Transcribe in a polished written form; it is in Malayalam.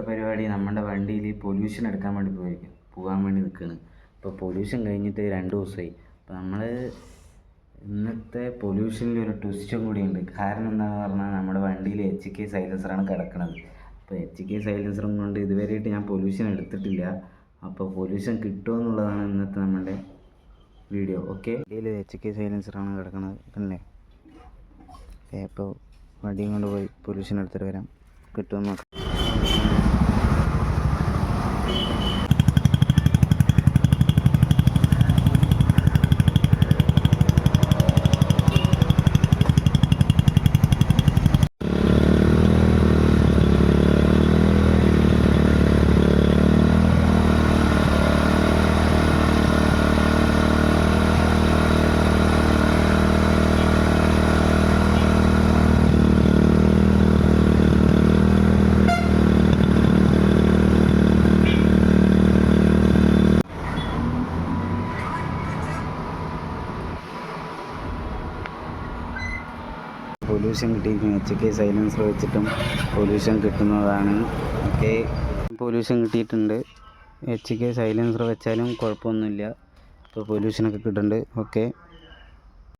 ഇന്നത്തെ പരിപാടി നമ്മുടെ വണ്ടിയിൽ പൊല്യൂഷൻ എടുക്കാൻ വേണ്ടി പോകാൻ വേണ്ടി നിൽക്കുകയാണ്. ഇപ്പോൾ പൊല്യൂഷൻ കഴിഞ്ഞിട്ട് 2 ദിവസമായി. അപ്പോൾ നമ്മൾ ഇന്നത്തെ പൊല്യൂഷനിൽ ഒരു ട്വിസ്റ്റും കൂടിയുണ്ട്. കാരണം എന്താണെന്ന് പറഞ്ഞാൽ നമ്മുടെ വണ്ടിയിൽ HK സൈലൻസറാണ് കിടക്കുന്നത്. അപ്പോൾ HK സൈലൻസറും കൊണ്ട് ഇതുവരെയായിട്ട് ഞാൻ പൊല്യൂഷൻ എടുത്തിട്ടില്ല. അപ്പോൾ പൊല്യൂഷൻ കിട്ടുമോ എന്നുള്ളതാണ് ഇന്നത്തെ നമ്മുടെ വീഡിയോ. ഓക്കെ, വണ്ടിയിൽ HK സൈലൻസറാണ് കിടക്കുന്നത് അല്ലേ? അപ്പോൾ വണ്ടിയും കൊണ്ട് പോയി പൊല്യൂഷൻ എടുത്തിട്ട് വരാം. കിട്ടുമെന്ന് നോക്കാം. പൊല്യൂഷൻ കിട്ടിയിരിക്കുന്നു. HK സൈലൻസർ വെച്ചിട്ടും പൊല്യൂഷൻ കിട്ടുന്നതാണ്. ഓക്കെ, പൊല്യൂഷൻ കിട്ടിയിട്ടുണ്ട്. HK സൈലൻസർ വെച്ചാലും കുഴപ്പമൊന്നുമില്ല. ഇപ്പോൾ പൊല്യൂഷനൊക്കെ കിട്ടുന്നുണ്ട്. ഓക്കെ.